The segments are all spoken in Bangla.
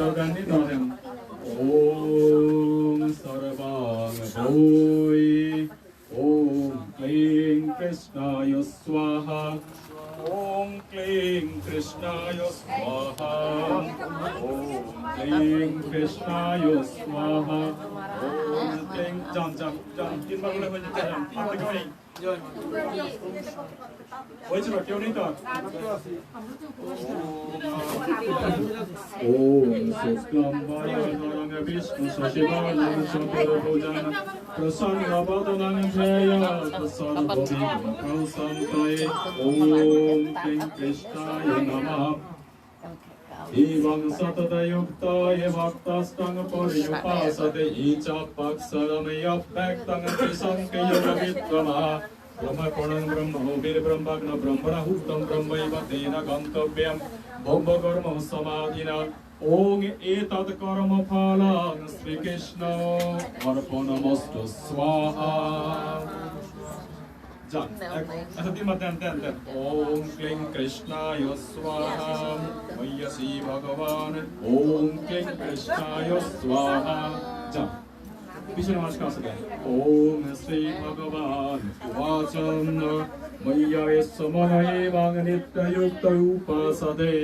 Sarvani Dhanam. Om Sarvang Bhoi. Om Kling Krishnaya Swaha. Om Kling Krishnaya Swaha. Om Kling Krishnaya Swaha. Om Kling Jam. Tin bao nhiêu phần trăm? Ăn được không? Ôi trời ơi, kêu đi thôi. Om Suklam Vayadharanga Vishnu Shashivardhanam Shankara Prasanna Vadanam Jaya Prasarva Bhim Prasantaye. Om Kling Krishnaya Namaha. Evam Satata Yuktaya Bhaktastang Pariyupasate Ichapaksaram Yapbhaktang Trisankaya Vikrama Brahma Pranam Brahma Vir Brahmagna Brahmana Hutam Brahmaiva Tena Gantavyam Bhava Karma Samadhina Om Etad Karma Phalang Sri Krishna Arpanamostu Swaha. Om Kling Krishnaya Swaha. Mayasi Bhagavan. Om Kling Krishnaya Swaha. Vishnu Namaskar again. Om Sri Bhagavan Vacham Maya Samana Evang Nitya Yukta Upasade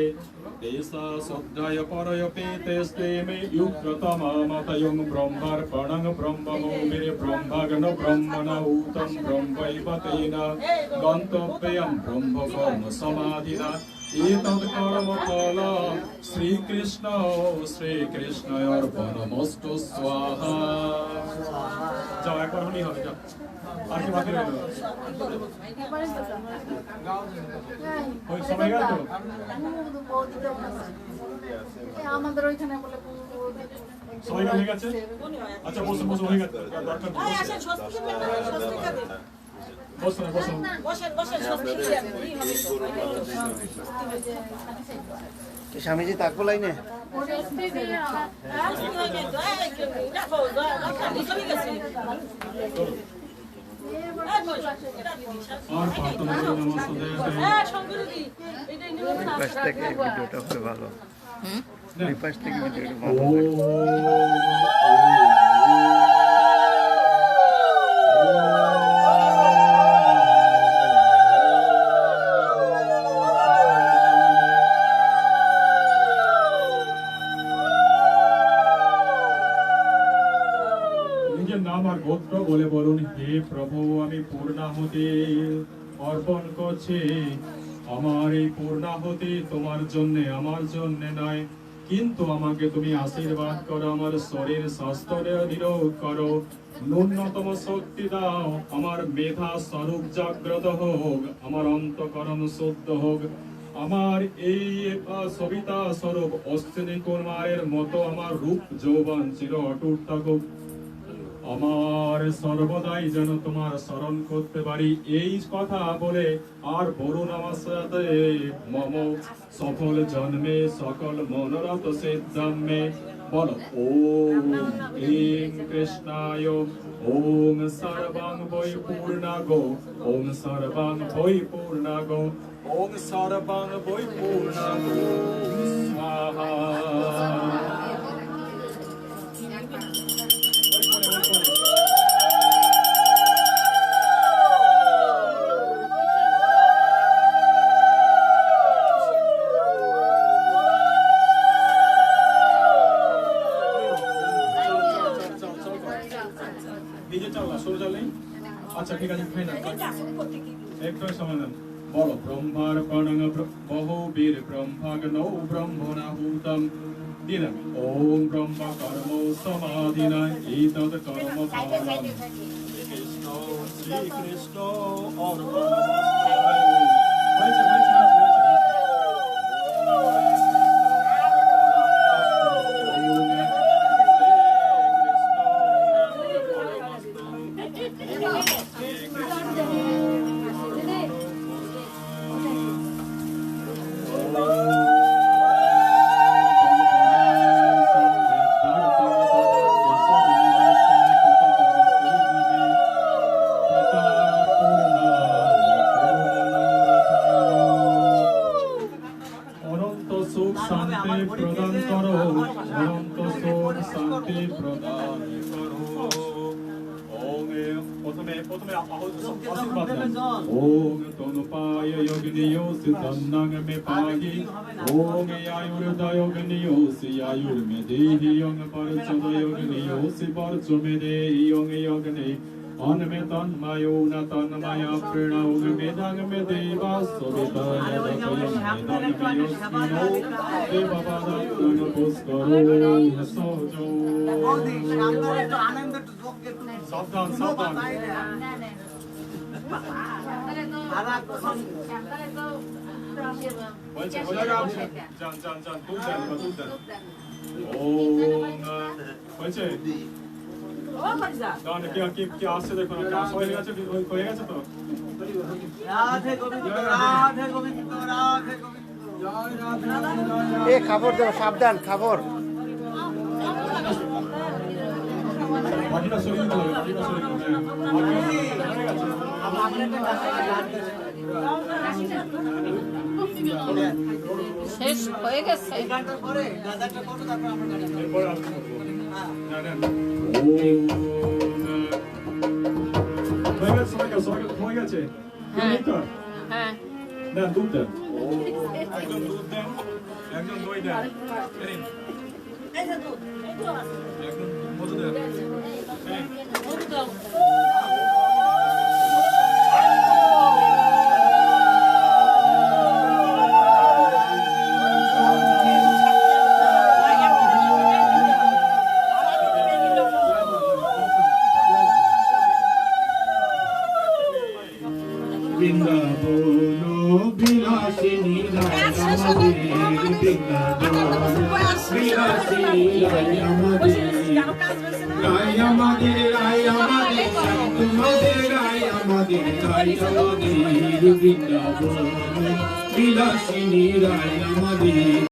Desa Sodhaya Paraya Peteste Me Yukratama Matayam Brahmar Panang Brahmamo Vire Brahmagana Brahmana Utam Brahmaivatena Gantapyam Brahma Karma Samadhina Etad Karma Phala Sri Krishna Arpanamostu Swaha. যাও একবার হলেই হবে যাও আর কি বাকি রইল ওই সময় গেল তো আমাদের ওইখানে বলে সবাই হয়ে গেছে আচ্ছা বসো হয়ে গেছে দরকার স্বামীজি তাকবো লাইনে পাশ থেকে ভিডিওটা খুব ভালো এই পাশ থেকে ভিডিওটা ভালো বলে বলুন হে প্রভু আমি পূর্ণাহুতি অর্পণ করছি আমার এই পূর্ণাহুতি তোমার জন্য আমার জন্য নয় কিন্তু আমাকে তুমি আশীর্বাদ করো আমার শরীর স্বাস্থ্য নিরোগ করো ন্যূনতম শক্তি দাও আমার মেধা স্বরূপ জাগ্রত হোক আমার অন্তঃকরণ শুদ্ধ হোক আমার এই সবিতা স্বরূপ অশ্বিনী কুমারের মতো আমার রূপ যৌবন চির অটুট থাকুক আমার সর্বদাই যেন তোমার স্মরণ করতে পারি এই কথা বলে আর বলুন আমার সাথে মম সফল জন্মে সকল মনোরথ সিদ্ধামে বলো ওম ক্লীং কৃষ্ণায় ওম সর্বাং বৈ পূর্ণাগো ওম সর্বাং বৈ পূর্ণাগো ওম সর্বাং বৈ পূর্ণাগো স্বাহা। আচ্ছা ঠিক আছে একটু সময় নেন বলো ব্রহ্মার প্রণং বহুবীর ব্রহ্মাগ্নৌ ব্রহ্মণাহুতম দিলাম ওম ব্রহ্ম কর্ম সমাধিনা এতদ কর্ম ফলম শ্রীকৃষ্ণ অনন্ত সুখ শান্তি প্রদান করো। ওম প্রথমে আশীর্বাদ দেন। ওম তনুপায় যোগিনিয়ো সিদ্ধন্নং মে পাহি। ওম আয়ুর্দা যোগিনিয়ো সি আয়ুর্মে দেহি। ওম পরচদ যোগিনিয়ো সি পরচ মে দেহি। ওম যোগনে অন্মে তন্ময়ো ন তন্ময়া প্রণৌ মেদং মে দেবা সবিতায় দতয়ং মেদং মে যোস্মিনো দেবপাদং পুষ্করো সজো। সাবধান সাবধান। হয়েছে হয়ে গেছে। যান যান যান তুলতেন তুলতেন। ওম হয়েছে। দাঁড়ান কি আসছে দেখো না, কাজ হয়ে গেছে তো। রাধে গোবিন্দ রাধে গোবিন্দ রাধে গোবিন্দ জয় রাধে রাধে। এ খাবার দাও, সাবধান খাবার। বাকিটা সরিয়ে দিতে হবে, বাকিটা সরিয়ে দিতে হবে। শেষ হয়ে গেছে। গানটার পরে দাদাটা করো, তারপর আমরা গান গাবো। এরপরে আলোচনা করবো। জানেন হয়ে গেছে, সবাই হয়ে গেছে। হ্যাঁ না দুধ দেন। একজন দুধ দেন, একজন দই দেন। এই একজন মধু দেন। এই বৃন্দাবন বিলাসিনী রায় আমাদের, বৃন্দাবন বিলাসিনী রায় আমাদের, রায় আমাদের, রায় আমাদের, তোমাদের রায় আমাদের, রায় আমাদের, বৃন্দাবন বিলাসিনী রায় আমাদের।